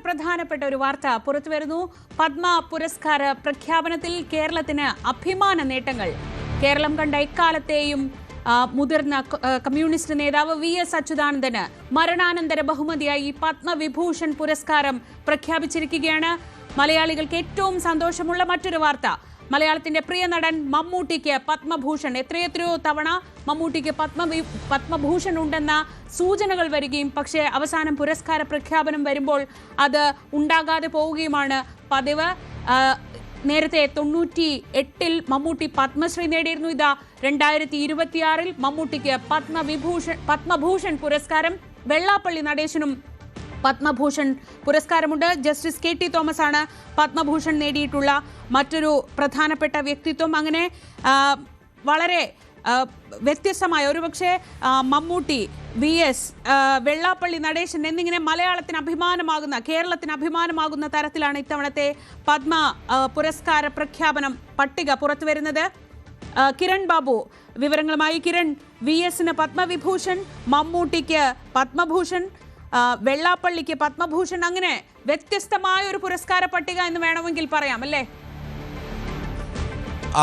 പ്രധാനപ്പെട്ട ഒരു വാർത്ത പുറത്തു വരുന്നു. പത്മ പുരസ്കാര പ്രഖ്യാപനത്തിൽ കേരളത്തിന് അഭിമാന നേട്ടങ്ങൾ. കേരളം കണ്ട എക്കാലത്തെയും മുതിർന്ന കമ്മ്യൂണിസ്റ്റ് നേതാവ് VS അച്യുതാനന്ദന് മരണാനന്തര ബഹുമതിയായി പത്മവിഭൂഷൺ പുരസ്കാരം പ്രഖ്യാപിച്ചിരിക്കുകയാണ്. മലയാളികൾക്ക് ഏറ്റവും സന്തോഷമുള്ള മറ്റൊരു വാർത്ത, മലയാളത്തിന്റെ പ്രിയ നടൻ മമ്മൂട്ടിക്ക് പത്മഭൂഷൺ. എത്രയെത്രയോ തവണ മമ്മൂട്ടിക്ക് പത്മഭൂഷൺ ഉണ്ടെന്ന സൂചനകൾ വരികയും പക്ഷേ അവസാനം പുരസ്കാര പ്രഖ്യാപനം വരുമ്പോൾ അത് ഉണ്ടാകാതെ പോവുകയുമാണ് പതിവ്. നേരത്തെ 98-ൽ മമ്മൂട്ടി പത്മശ്രീ നേടിയിരുന്നു. ഇതാ 2026-ൽ മമ്മൂട്ടിക്ക് പത്മഭൂഷൺ പുരസ്കാരം. വെള്ളാപ്പള്ളി നടേശനും പത്മഭൂഷൺ പുരസ്കാരമുണ്ട്. ജസ്റ്റിസ് KT തോമസ് ആണ് പത്മഭൂഷൺ നേടിയിട്ടുള്ള മറ്റൊരു പ്രധാനപ്പെട്ട വ്യക്തിത്വം. അങ്ങനെ വളരെ വ്യത്യസ്തമായ, ഒരുപക്ഷെ മമ്മൂട്ടി, VS, വെള്ളാപ്പള്ളി നടേശൻ എന്നിങ്ങനെ മലയാളത്തിന് അഭിമാനമാകുന്ന, കേരളത്തിന് അഭിമാനമാകുന്ന തരത്തിലാണ് ഇത്തവണത്തെ പത്മ പുരസ്കാര പ്രഖ്യാപനം പട്ടിക പുറത്തു വരുന്നത്. കിരൺ ബാബു വിവരങ്ങളുമായി. കിരൺ, VSന് പത്മവിഭൂഷൺ, മമ്മൂട്ടിക്ക് പത്മഭൂഷൺ, വെള്ളാപ്പള്ളിക്ക് പത്മഭൂഷൺ, അങ്ങനെ വ്യത്യസ്തമായ ഒരു പുരസ്കാര പട്ടിക എന്ന് വേണമെങ്കിൽ പറയാം അല്ലേ?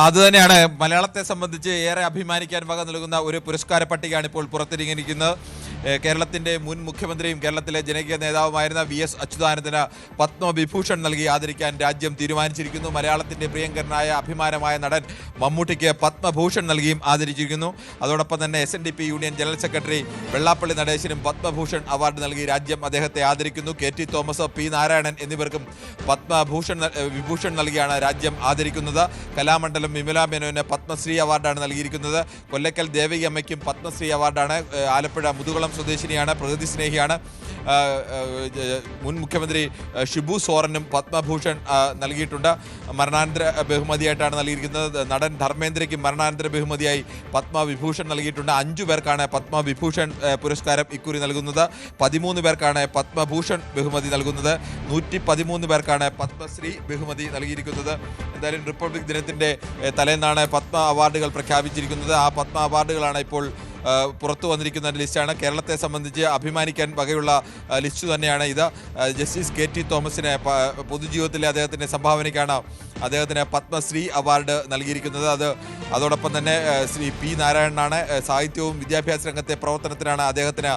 അതുതന്നെയാണ് മലയാളത്തെ സംബന്ധിച്ച് ഏറെ അഭിമാനിക്കാൻ വക നൽകുന്ന ഒരു പുരസ്കാര പട്ടികയാണ് ഇപ്പോൾ പുറത്തിറങ്ങിയിരിക്കുന്നത്. കേരളത്തിന്റെ മുൻ മുഖ്യമന്ത്രിയും കേരളത്തിലെ ജനകീയ നേതാവുമായിരുന്ന VS അച്യുതാനന്ദന് പത്മവിഭൂഷൺ നൽകി ആദരിക്കാൻ രാജ്യം തീരുമാനിച്ചിരിക്കുന്നു. മലയാളത്തിന്റെ പ്രിയങ്കരനായ അഭിമാനമായ നടൻ മമ്മൂട്ടിക്ക് പത്മഭൂഷൺ നൽകിയും ആദരിച്ചിരിക്കുന്നു. അതോടൊപ്പം തന്നെ SNDP union general secretary Vellappally നടേശനും പത്മഭൂഷൺ അവാർഡ് നൽകി രാജ്യം അദ്ദേഹത്തെ ആദരിക്കുന്നു. KT തോമസ്, P നാരായണൻ എന്നിവർക്കും വിഭൂഷൺ നൽകിയാണ് രാജ്യം ആദരിക്കുന്നത്. കലാമണ്ഡലം വിമല മേനോന് പത്മശ്രീ അവാർഡാണ് നൽകിയിരിക്കുന്നത്. കൊല്ലക്കൽ ദേവകി അമ്മയ്ക്കും പത്മശ്രീ അവാർഡാണ്. ആലപ്പുഴ മുതുകുളം സ്വദേശിനിയാണ്, പ്രകൃതി സ്നേഹിയാണ്. മുൻ മുഖ്യമന്ത്രി ഷിബു സോറനും പത്മഭൂഷൺ നൽകിയിട്ടുണ്ട്. മരണാനന്തര ബഹുമതിയായിട്ടാണ് നൽകിയിരിക്കുന്നത്. നടൻ ധർമ്മേന്ദ്രയ്ക്ക് മരണാനന്തര ബഹുമതിയായി പത്മവിഭൂഷൺ നൽകിയിട്ടുണ്ട്. 5 പേർക്കാണ് പത്മവിഭൂഷൺ പുരസ്കാരം ഇക്കുറി നൽകുന്നത്. 13 പേർക്കാണ് പത്മഭൂഷൺ ബഹുമതി നൽകുന്നത്. 113 പേർക്കാണ് പത്മശ്രീ ബഹുമതി നൽകിയിരിക്കുന്നത്. എന്തായാലും റിപ്പബ്ലിക് ദിനത്തിന്റെ തലേന്നാണ് പത്മ അവാർഡുകൾ പ്രഖ്യാപിച്ചിരിക്കുന്നത്. ആ പത്മ അവാർഡുകളാണ് ഇപ്പോൾ പുറത്തു വന്നിരിക്കുന്ന ലിസ്റ്റാണ്. കേരളത്തെ സംബന്ധിച്ച് അഭിമാനിക്കാൻ വകയുള്ള ലിസ്റ്റ് തന്നെയാണ് ഇത്. ജസ്റ്റിസ് KT തോമസിന് പൊതുജീവിതത്തിലെ അദ്ദേഹത്തിൻ്റെ സംഭാവനയ്ക്കാണ് അദ്ദേഹത്തിന് പത്മശ്രീ അവാർഡ് നൽകിയിരിക്കുന്നത്. അതോടൊപ്പം തന്നെ ശ്രീ P നാരായണനാണ്. സാഹിത്യവും വിദ്യാഭ്യാസ രംഗത്തെ പ്രവർത്തനത്തിനാണ് അദ്ദേഹത്തിന്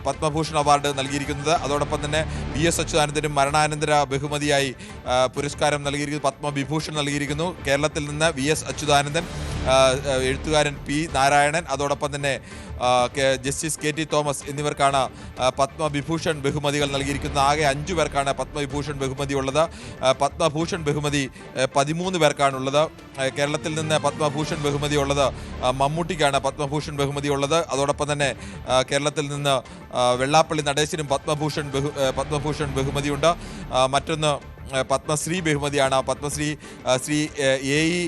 പത്മഭൂഷൺ അവാർഡ് നൽകിയിരിക്കുന്നത്. അതോടൊപ്പം തന്നെ VS അച്യുതാനന്ദനും മരണാനന്തര ബഹുമതിയായി പുരസ്കാരം നൽകിയിരിക്കുന്നു, പത്മവിഭൂഷൺ നൽകിയിരിക്കുന്നു. കേരളത്തിൽ നിന്ന് VS അച്യുതാനന്ദൻ, എഴുത്തുകാരൻ P നാരായണൻ, അതോടൊപ്പം തന്നെ ജസ്റ്റിസ് KT തോമസ് എന്നിവർക്കാണ് പത്മവിഭൂഷൺ ബഹുമതികൾ നൽകിയിരിക്കുന്നത്. ആകെ 5 പേർക്കാണ് പത്മവിഭൂഷൺ ബഹുമതി ഉള്ളത്. പത്മഭൂഷൺ ബഹുമതി 13 പേർക്കാണുള്ളത്. കേരളത്തിൽ നിന്ന് പത്മഭൂഷൺ ബഹുമതി ഉള്ളത് മമ്മൂട്ടിക്കാണ് പത്മഭൂഷൺ ബഹുമതി ഉള്ളത്. അതോടൊപ്പം തന്നെ കേരളത്തിൽ നിന്ന് വെള്ളാപ്പള്ളി നടേശനും പത്മഭൂഷൺ ബഹുമതിയുണ്ട്. മറ്റൊന്ന് പത്മശ്രീ ബഹുമതിയാണ്. പത്മശ്രീ ശ്രീ AE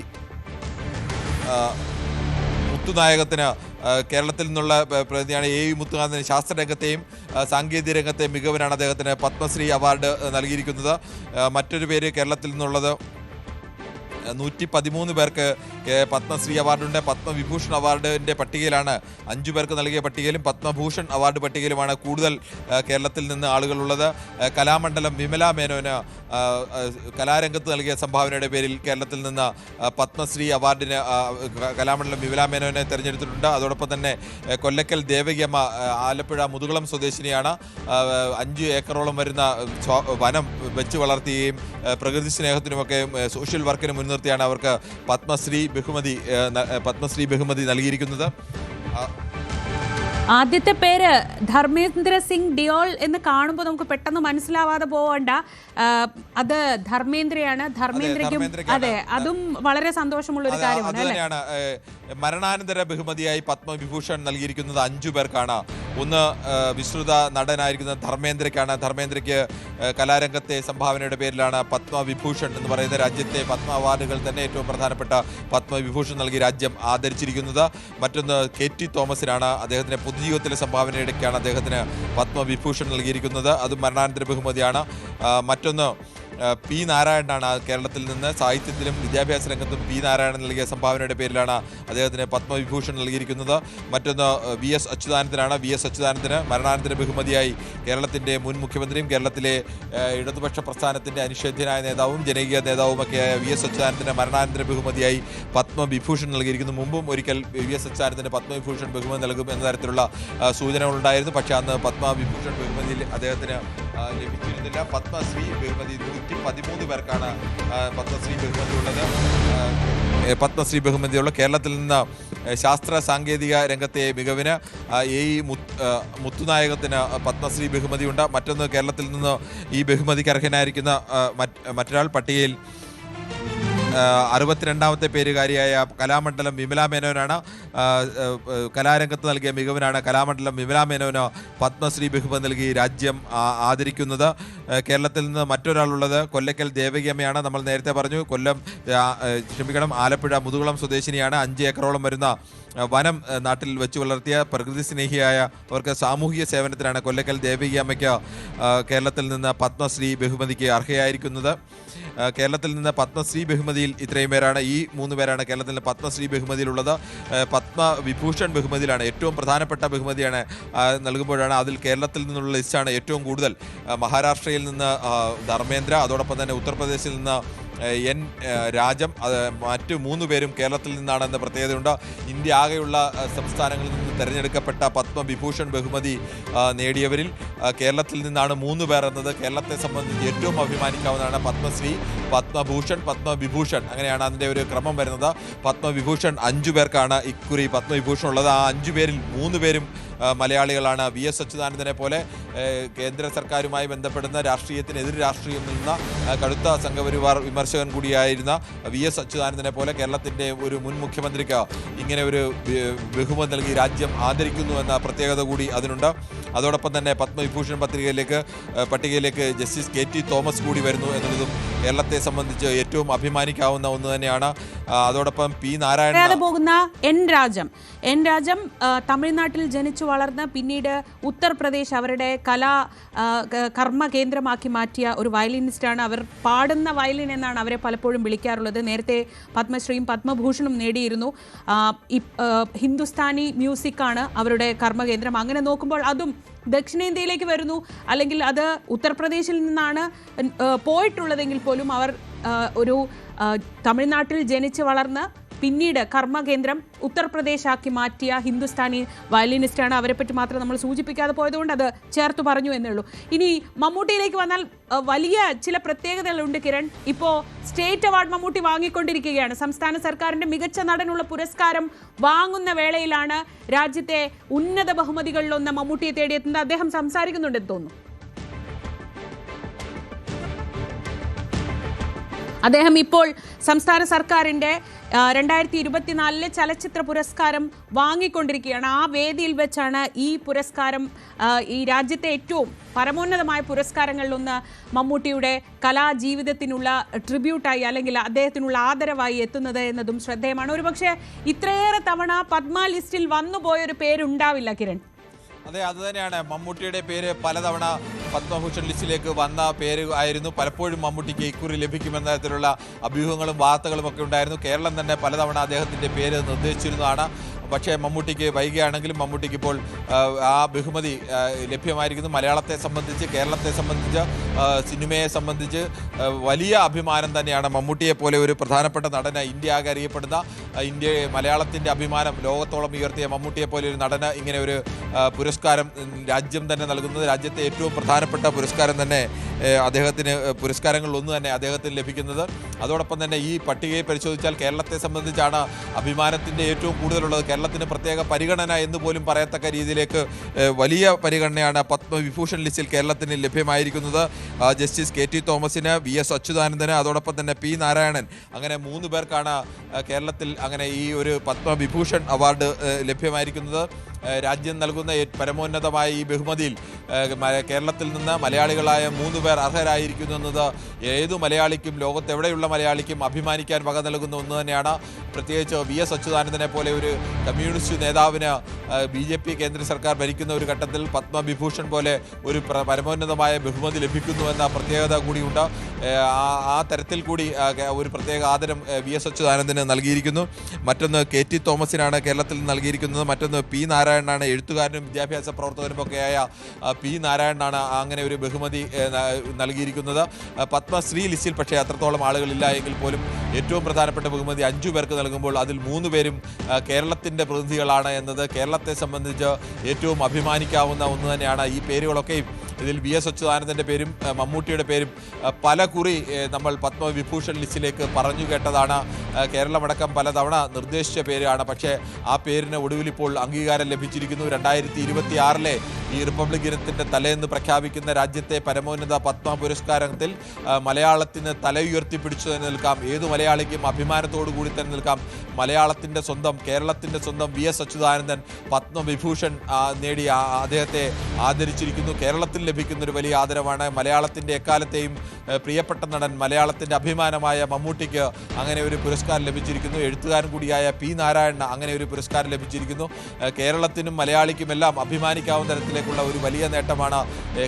മുത്തുനായകത്തിന് കേരളത്തിൽ നിന്നുള്ള പ്രതിനിധിയാണ്. AE മുത്തുനായകന് ശാസ്ത്രരംഗത്തെയും സാങ്കേതിക രംഗത്തെയും മികവിനാണ് അദ്ദേഹത്തിന് പത്മശ്രീ അവാർഡ് നൽകിയിരിക്കുന്നത്. മറ്റൊരു പേര് കേരളത്തിൽ നിന്നുള്ളത് 113 പേർക്ക് പത്മശ്രീ അവാർഡുണ്ട്. പത്മവിഭൂഷൺ അവാർഡിൻ്റെ പട്ടികയിലാണ് 5 പേർക്ക് നൽകിയ പട്ടികയിലും പത്മഭൂഷൺ അവാർഡ് പട്ടികയിലുമാണ് കൂടുതൽ കേരളത്തിൽ നിന്ന് ആളുകളുള്ളത്. കലാമണ്ഡലം വിമല മേനോന് കലാരംഗത്ത് നൽകിയ സംഭാവനയുടെ പേരിൽ കേരളത്തിൽ നിന്ന് പത്മശ്രീ അവാർഡിന് കലാമണ്ഡലം വിമല മേനോനെ തിരഞ്ഞെടുത്തിട്ടുണ്ട്. അതോടൊപ്പം തന്നെ കൊല്ലക്കൽ ദേവകിയമ്മ ആലപ്പുഴ മുതുകുളം സ്വദേശിനിയാണ്. 5 ഏക്കറോളം വരുന്ന വനം വെച്ച് വളർത്തുകയും പ്രകൃതി സ്നേഹത്തിനുമൊക്കെ സോഷ്യൽ വർക്കിന് മുൻനിർത്തിയാണ് അവർക്ക് പത്മശ്രീ ബഹുമതി നൽകിയിരിക്കുന്നത്. ആദ്യത്തെ പേര് ധർമ്മേന്ദ്ര സിംഗ് ഡിയോൾ എന്ന് കാണുമ്പോൾ നമുക്ക് പെട്ടെന്ന് മനസ്സിലാവാതെ പോകണ്ട, അത് ധർമ്മേന്ദ്രയാണ്. ധർമ്മേന്ദ്രയ്ക്കും അതെ, അതും വളരെ സന്തോഷമുള്ള ഒരു കാര്യമാണ്. മരണാനന്തര ബഹുമതിയായി പത്മവിഭൂഷൺ നൽകിയിരിക്കുന്നത് 5 പേർക്കാണ്. ഒന്ന് വിശ്രുത നടനായിരിക്കുന്ന ധർമ്മേന്ദ്രയ്ക്കാണ്. ധർമ്മേന്ദ്രയ്ക്ക് കലാരംഗത്തെ സംഭാവനയുടെ പേരിലാണ് പത്മവിഭൂഷൺ എന്ന് പറയുന്ന രാജ്യത്തെ പത്മ അവാർഡുകൾ തന്നെ ഏറ്റവും പ്രധാനപ്പെട്ട പത്മവിഭൂഷൺ നൽകി രാജ്യം ആദരിച്ചിരിക്കുന്നത്. മറ്റൊന്ന് KT തോമസിനാണ്. അദ്ദേഹത്തിന് പൊതുജീവിതത്തിലെ സംഭാവനയിടയ്ക്കാണ് അദ്ദേഹത്തിന് പത്മവിഭൂഷൺ നൽകിയിരിക്കുന്നത്. അതും മരണാനന്തര ബഹുമതിയാണ്. മറ്റൊന്ന് പി നാരായണനാണ്. കേരളത്തിൽ നിന്ന് സാഹിത്യത്തിലും വിദ്യാഭ്യാസ രംഗത്തും പി നാരായണൻ നൽകിയ സംഭാവനയുടെ പേരിലാണ് അദ്ദേഹത്തിന് പത്മവിഭൂഷൺ നൽകിയിരിക്കുന്നത്. മറ്റൊന്ന് VS അച്യുതാനന്ദനാണ്. VS അച്യുതാനന്ദന് മരണാനന്തര ബഹുമതിയായി കേരളത്തിൻ്റെ മുൻ മുഖ്യമന്ത്രിയും കേരളത്തിലെ ഇടതുപക്ഷ പ്രസ്ഥാനത്തിൻ്റെ അനിഷേധ്യനായ നേതാവും ജനകീയ നേതാവുമൊക്കെയായ VS അച്യുതാനന്ദന് മരണാനന്തര ബഹുമതിയായി പത്മവിഭൂഷൺ നൽകിയിരിക്കുന്നു. മുമ്പും ഒരിക്കൽ VS അച്യുതാനന്ദന് പത്മവിഭൂഷൺ ബഹുമതി നൽകും എന്ന തരത്തിലുള്ള സൂചനകളുണ്ടായിരുന്നു. പക്ഷേ അന്ന് പത്മവിഭൂഷൺ ബഹുമതിയിൽ അദ്ദേഹത്തിന് ലഭിച്ചിരുന്നില്ല. പത്മശ്രീ ബഹുമതി 113 പേർക്കാണ് പത്മശ്രീ ബഹുമതി ഉള്ളത്. പത്മശ്രീ ബഹുമതിയുള്ള കേരളത്തിൽ നിന്ന് ശാസ്ത്ര സാങ്കേതിക രംഗത്തെ മികവിന് മുത്തുനായകത്തിന് പത്മശ്രീ ബഹുമതിയുണ്ട്. മറ്റൊന്ന് കേരളത്തിൽ നിന്ന് ഈ ബഹുമതിക്ക് അർഹനായിരിക്കുന്ന മറ്റൊരാൾ പട്ടികയിൽ 62ാമത്തെ പേരുകാരിയായ കലാമണ്ഡലം വിമലാ മേനോനാണ്. കലാരംഗത്ത് നൽകിയ മികവിനാണ് കലാമണ്ഡലം വിമലാ മേനോന് പത്മശ്രീ ബഹുമതി നൽകി രാജ്യം ആദരിക്കുന്നത്. കേരളത്തിൽ നിന്ന് മറ്റൊരാളുള്ളത് കൊല്ലക്കൽ ദേവകിയമ്മയാണ്. നമ്മൾ നേരത്തെ പറഞ്ഞു ആലപ്പുഴ മുതുകുളം സ്വദേശിനിയാണ്. 5 ഏക്കറോളം വരുന്ന വനം നാട്ടിൽ വെച്ച് വളർത്തിയ പ്രകൃതി സ്നേഹിയായ അവർക്ക് സാമൂഹിക സേവനത്തിനാണ് കൊല്ലക്കൽ ദേവകിയമ്മയ്ക്ക് കേരളത്തിൽ നിന്ന് പത്മശ്രീ ബഹുമതിക്ക് അർഹയായിരിക്കുന്നത്. കേരളത്തിൽ നിന്ന് പത്മശ്രീ ബഹുമതിയിൽ ഇത്രയും പേരാണ്. ഈ 3 പേരാണ് കേരളത്തിൽ നിന്ന് പത്മശ്രീ ബഹുമതിയിലുള്ളത്. പത്മവിഭൂഷൺ ബഹുമതിയിലാണ് ഏറ്റവും പ്രധാനപ്പെട്ട ബഹുമതിയാണ് നൽകുമ്പോഴാണ് അതിൽ കേരളത്തിൽ നിന്നുള്ള ലിസ്റ്റാണ് ഏറ്റവും കൂടുതൽ. മഹാരാഷ്ട്രയിൽ നിന്ന് ധർമ്മേന്ദ്ര, അതോടൊപ്പം തന്നെ ഉത്തർപ്രദേശിൽ നിന്ന് N രാജം, മറ്റു 3 പേരും കേരളത്തിൽ നിന്നാണെന്ന പ്രത്യേകതയുണ്ട്. ഇന്ത്യ ആകെയുള്ള സംസ്ഥാനങ്ങളിൽ നിന്ന് തിരഞ്ഞെടുക്കപ്പെട്ട പത്മവിഭൂഷൺ ബഹുമതി നേടിയവരിൽ കേരളത്തിൽ നിന്നാണ് 3 പേർ എന്നത് കേരളത്തെ സംബന്ധിച്ച് ഏറ്റവും അഭിമാനിക്കാവുന്നതാണ്. പത്മശ്രീ, പത്മഭൂഷൺ, പത്മവിഭൂഷൺ, അങ്ങനെയാണ് അതിൻ്റെ ഒരു ക്രമം വരുന്നത്. പത്മവിഭൂഷൺ 5 പേർക്കാണ് ഇക്കുറി പത്മവിഭൂഷൺ ഉള്ളത്. ആ 5 പേരിൽ 3 പേരും മലയാളികളാണ്. VS അച്യുതാനന്ദനെ പോലെ കേന്ദ്ര സർക്കാരുമായി ബന്ധപ്പെടുന്ന രാഷ്ട്രീയത്തിനെതിരെ രാഷ്ട്രീയം നിന്ന കടുത്ത സംഘപരിവാർ വിമർശകൻ കൂടിയായിരുന്ന VS അച്യുതാനന്ദനെ പോലെ കേരളത്തിൻ്റെ ഒരു മുൻ മുഖ്യമന്ത്രിക്ക് ഇങ്ങനെ ഒരു ബഹുമതി നൽകി രാജ്യം ആദരിക്കുന്നു എന്ന പ്രത്യേകത കൂടി അതിനുണ്ട്. അതോടൊപ്പം തന്നെ പത്മവിഭൂഷൺ പട്ടികയിലേക്ക് ജസ്റ്റിസ് KT തോമസ് കൂടി വരുന്നു എന്നുള്ളതും കേരളത്തെ സംബന്ധിച്ച് ഏറ്റവും അഭിമാനിക്കാവുന്ന ഒന്ന് തന്നെയാണ്. അതോടൊപ്പം പി നാരായണൻ പോകുന്ന എൻ രാജം തമിഴ്നാട്ടിൽ ജനിച്ചു വളർന്ന് പിന്നീട് ഉത്തർപ്രദേശ് അവരുടെ കർമ്മ കേന്ദ്രമാക്കി മാറ്റിയ ഒരു വയലിനിസ്റ്റാണ്. അവർ പാടുന്ന വയലിൻ എന്നാണ് അവരെ പലപ്പോഴും വിളിക്കാറുള്ളത്. നേരത്തെ പത്മശ്രീയും പത്മഭൂഷണും നേടിയിരുന്നു. ഹിന്ദുസ്ഥാനി മ്യൂസിക്കാണ് അവരുടെ കർമ്മകേന്ദ്രം. അങ്ങനെ നോക്കുമ്പോൾ അതും ദക്ഷിണേന്ത്യയിലേക്ക് വരുന്നു, അല്ലെങ്കിൽ അത് ഉത്തർപ്രദേശിൽ നിന്നാണ് പോയിട്ടുള്ളതെങ്കിൽ പോലും അവർ ഒരു തമിഴ്നാട്ടിൽ ജനിച്ച് വളർന്ന് പിന്നീട് കർമ്മകേന്ദ്രം ഉത്തർപ്രദേശാക്കി മാറ്റിയ ഹിന്ദുസ്ഥാനി വയലിനിസ്റ്റാണ്. അവരെപ്പറ്റി മാത്രം നമ്മൾ സൂചിപ്പിക്കാതെ പോയതുകൊണ്ട് അത് ചേർത്ത് പറഞ്ഞു എന്നേ ഉള്ളൂ. ഇനി മമ്മൂട്ടിയിലേക്ക് വന്നാൽ വലിയ ചില പ്രത്യേകതകളുണ്ട് കിരൺ. ഇപ്പോൾ സ്റ്റേറ്റ് അവാർഡ് മമ്മൂട്ടി വാങ്ങിക്കൊണ്ടിരിക്കുകയാണ്. സംസ്ഥാന സർക്കാരിൻ്റെ മികച്ച നടനുള്ള പുരസ്കാരം വാങ്ങുന്ന വേളയിലാണ് രാജ്യത്തെ ഉന്നത ബഹുമതികളിലൊന്ന് മമ്മൂട്ടിയെ തേടിയെത്തുന്നത്. അദ്ദേഹം സംസാരിക്കുന്നുണ്ടെന്ന് തോന്നുന്നു. അദ്ദേഹം ഇപ്പോൾ സംസ്ഥാന സർക്കാരിൻ്റെ 2024 ചലച്ചിത്ര പുരസ്കാരം വാങ്ങിക്കൊണ്ടിരിക്കുകയാണ്. ആ വേദിയിൽ വെച്ചാണ് ഈ പുരസ്കാരം, ഈ രാജ്യത്തെ ഏറ്റവും പരമോന്നതമായ പുരസ്കാരങ്ങളിലൊന്ന് മമ്മൂട്ടിയുടെ കലാജീവിതത്തിനുള്ള ട്രിബ്യൂട്ടായി, അല്ലെങ്കിൽ അദ്ദേഹത്തിനുള്ള ആദരവായി എത്തുന്നത് എന്നതും ശ്രദ്ധേയമാണ്. ഒരുപക്ഷെ ഇത്രയേറെ തവണ പത്മ ലിസ്റ്റിൽ വന്നുപോയൊരു പേരുണ്ടാവില്ല കിരൺ. അതെ, അതുതന്നെയാണ്. മമ്മൂട്ടിയുടെ പേര് പലതവണ പത്മഭൂഷൺ ലിസ്റ്റിലേക്ക് വന്ന പേര് ആയിരുന്നു. പലപ്പോഴും മമ്മൂട്ടിക്ക് ഇക്കുറി ലഭിക്കുമെന്ന തരത്തിലുള്ള അഭ്യൂഹങ്ങളും വാർത്തകളും ഒക്കെ ഉണ്ടായിരുന്നു. കേരളം തന്നെ പലതവണ അദ്ദേഹത്തിൻ്റെ പേര് നിർദ്ദേശിച്ചിരുന്നതാണ്. പക്ഷേ മമ്മൂട്ടിക്ക് വൈകിയാണെങ്കിലും മമ്മൂട്ടിക്ക് ഇപ്പോൾ ആ ബഹുമതി ലഭ്യമായിരിക്കുന്നു. മലയാളത്തെ സംബന്ധിച്ച്, കേരളത്തെ സംബന്ധിച്ച്, സിനിമയെ സംബന്ധിച്ച് വലിയ അഭിമാനം തന്നെയാണ്. മമ്മൂട്ടിയെ പോലെ ഒരു പ്രധാനപ്പെട്ട നടന്, ഇന്ത്യ ആകെ അറിയപ്പെടുന്ന, മലയാളത്തിൻ്റെ അഭിമാനം ലോകത്തോളം ഉയർത്തിയ മമ്മൂട്ടിയെ പോലെ ഒരു നടന് ഇങ്ങനെ ഒരു പുരസ്കാരം രാജ്യം തന്നെ നൽകുന്നത്, രാജ്യത്തെ ഏറ്റവും പ്രധാനപ്പെട്ട പുരസ്കാരം തന്നെ അദ്ദേഹത്തിന്, പുരസ്കാരങ്ങളിലൊന്ന് തന്നെ അദ്ദേഹത്തിന് ലഭിക്കുന്നത്. അതോടൊപ്പം തന്നെ ഈ പട്ടികയെ പരിശോധിച്ചാൽ കേരളത്തെ സംബന്ധിച്ചാണ് അഭിമാനത്തിൻ്റെ ഏറ്റവും കൂടുതലുള്ളത്. കേരളത്തിന് പ്രത്യേക പരിഗണന എന്ന് പോലും പറയത്തക്ക രീതിയിലേക്ക് വലിയ പരിഗണനയാണ് പത്മവിഭൂഷൺ ലിസ്റ്റിൽ കേരളത്തിന് ലഭ്യമായിരിക്കുന്നത്. ജസ്റ്റിസ് KT തോമസിന്, VS അച്യുതാനന്ദന്, അതോടൊപ്പം തന്നെ പി നാരായണൻ, അങ്ങനെ 3 പേർക്കാണ് കേരളത്തിൽ അങ്ങനെ ഈ ഒരു പത്മവിഭൂഷൺ അവാർഡ് ലഭ്യമായിരിക്കുന്നത്. രാജ്യം നൽകുന്ന പരമോന്നതമായ ഈ ബഹുമതിയിൽ കേരളത്തിൽ നിന്ന് മലയാളികളായ 3 പേർ അർഹരായിരിക്കുന്നു എന്നത് ഏതു മലയാളിക്കും, ലോകത്തെവിടെയുള്ള മലയാളിക്കും അഭിമാനിക്കാൻ വക നൽകുന്ന ഒന്ന് തന്നെയാണ്. പ്രത്യേകിച്ച് VS അച്യുതാനന്ദനെ പോലെ ഒരു കമ്മ്യൂണിസ്റ്റ് നേതാവിന് BJP കേന്ദ്ര സർക്കാർ ഭരിക്കുന്ന ഒരു ഘട്ടത്തിൽ പത്മവിഭൂഷൺ പോലെ ഒരു പരമോന്നതമായ ബഹുമതി ലഭിക്കുന്നുവെന്ന പ്രത്യേകത കൂടിയുണ്ട്. ആ തരത്തിൽ കൂടി ഒരു പ്രത്യേക ആദരം VS അച്യുതാനന്ദന് നൽകിയിരിക്കുന്നു. മറ്റൊന്ന് KT തോമസിനാണ് കേരളത്തിൽ നൽകിയിരിക്കുന്നത്. മറ്റൊന്ന് P നാരായണനാണ്, എഴുത്തുകാരനും വിദ്യാഭ്യാസ പ്രവർത്തകനുമൊക്കെയായ P നാരായണനാണ് അങ്ങനെ ഒരു ബഹുമതി നൽകിയിരിക്കുന്നത്. പത്മശ്രീ ലിസ്റ്റിൽ പക്ഷേ അത്രത്തോളം ആളുകളില്ല എങ്കിൽ പോലും ഏറ്റവും പ്രധാനപ്പെട്ട ബഹുമതി 5 പേർക്ക് നൽകുമ്പോൾ അതിൽ 3 പേരും കേരളത്തിൻ്റെ പ്രതിനിധികളാണ് എന്നത് കേരളത്തെ സംബന്ധിച്ച് ഏറ്റവും അഭിമാനിക്കാവുന്ന ഒന്ന് തന്നെയാണ്. ഈ പേരുകളൊക്കെയും ഇതിൽ VS അച്യുതാനന്ദൻ്റെ പേരും മമ്മൂട്ടിയുടെ പേരും പല കുറി നമ്മൾ പത്മവിഭൂഷൺ ലിസ്റ്റിലേക്ക് പറഞ്ഞു കേട്ടതാണ്. കേരളമടക്കം പലതവണ നിർദ്ദേശിച്ച പേരാണ്. പക്ഷേ ആ പേരിന് ഒടുവിൽ ഇപ്പോൾ അംഗീകാരം ലഭിച്ചിരിക്കുന്നു. 2026 ഈ റിപ്പബ്ലിക് ദിനത്തിൻ്റെ തലേന്ന് പ്രഖ്യാപിക്കുന്ന രാജ്യത്തെ പരമോന്നത പത്മ പുരസ്കാരത്തിൽ മലയാളത്തിന് തല ഉയർത്തിപ്പിടിച്ചു തന്നെ നിൽക്കാം. ഏതു മലയാളിക്കും അഭിമാനത്തോടു കൂടി തന്നെ നിൽക്കാം. മലയാളത്തിൻ്റെ സ്വന്തം, കേരളത്തിൻ്റെ സ്വന്തം VS അച്യുതാനന്ദൻ പത്മവിഭൂഷൺ നേടി അദ്ദേഹത്തെ ആദരിച്ചിരിക്കുന്നു. കേരളത്തിൽ ലഭിക്കുന്നൊരു വലിയ ആദരവാണ്. മലയാളത്തിൻ്റെ എക്കാലത്തെയും പ്രിയപ്പെട്ട നടൻ, മലയാളത്തിൻ്റെ അഭിമാനമായ മമ്മൂട്ടിക്ക് അങ്ങനെ ഒരു പുരസ്കാരം ലഭിച്ചിരിക്കുന്നു. എഴുത്തുകാരൻ കൂടിയായ P നാരായണന് അങ്ങനെ ഒരു പുരസ്കാരം ലഭിച്ചിരിക്കുന്നു. കേരളത്തിനും മലയാളിക്കുമെല്ലാം അഭിമാനിക്കാവുന്ന തരത്തിലേക്കുള്ള ഒരു വലിയ നേട്ടമാണ്.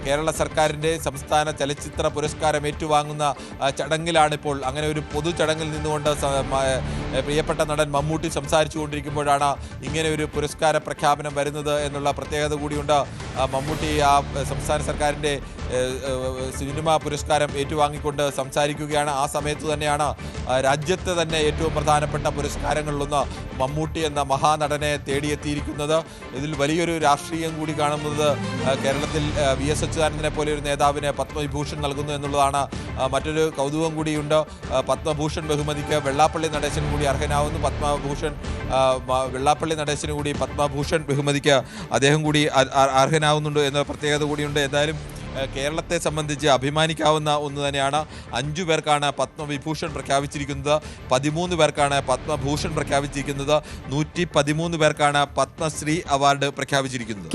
കേരള സർക്കാരിൻ്റെ സംസ്ഥാന ചലച്ചിത്ര പുരസ്കാരം ഏറ്റുവാങ്ങുന്ന ചടങ്ങിലാണിപ്പോൾ. അങ്ങനെ ഒരു പൊതു ചടങ്ങിൽ നിന്നുകൊണ്ട് പ്രിയപ്പെട്ട നടൻ മമ്മൂട്ടി സംസാരിച്ചു കൊണ്ടിരിക്കുമ്പോഴാണ് ഇങ്ങനെ ഒരു പുരസ്കാര പ്രഖ്യാപനം വരുന്നത് എന്നുള്ള പ്രത്യേകത കൂടിയുണ്ട്. മമ്മൂട്ടി ആ സംസ്ഥാന സർക്കാരിൻ്റെ സിനിമാ പുരസ്കാരം ഏറ്റുവാങ്ങിക്കൊണ്ട് സംസാരിക്കുകയാണ്. ആ സമയത്ത് തന്നെയാണ് രാജ്യത്തെ തന്നെ ഏറ്റവും പ്രധാനപ്പെട്ട പുരസ്കാരങ്ങളിലൊന്ന് മമ്മൂട്ടി എന്ന മഹാനടനെ തേടിയെത്തിയിരിക്കുന്നത്. ഇതിൽ വലിയൊരു രാഷ്ട്രീയം കൂടി കാണുന്നത് കേരളത്തിൽ VS അച്യുതാനന്ദനെ പോലെ ഒരു നേതാവിന് പത്മവിഭൂഷൺ നൽകുന്നു എന്നുള്ളതാണ്. മറ്റൊരു കൗതുകം കൂടിയുണ്ട്. പത്മഭൂഷൺ ബഹുമതിക്ക് വെള്ളാപ്പള്ളി നടേശൻ കൂടി അർഹനാവുന്നു. വെള്ളാപ്പള്ളി നടേശന് കൂടി പത്മഭൂഷൺ ബഹുമതിക്ക് അദ്ദേഹം കൂടി അർഹനാവുന്നുണ്ട് എന്ന പ്രത്യേകത കൂടിയുണ്ട്. എന്തായാലും കേരളത്തെ സംബന്ധിച്ച് അഭിമാനിക്കാവുന്ന ഒന്ന് തന്നെയാണ്. 5 പേർക്കാണ് പത്മവിഭൂഷൺ പ്രഖ്യാപിച്ചിരിക്കുന്നത്, 13 പേർക്കാണ് പത്മഭൂഷൺ പ്രഖ്യാപിച്ചിരിക്കുന്നത്, 113 പേർക്കാണ് പത്മശ്രീ അവാർഡ് പ്രഖ്യാപിച്ചിരിക്കുന്നത്.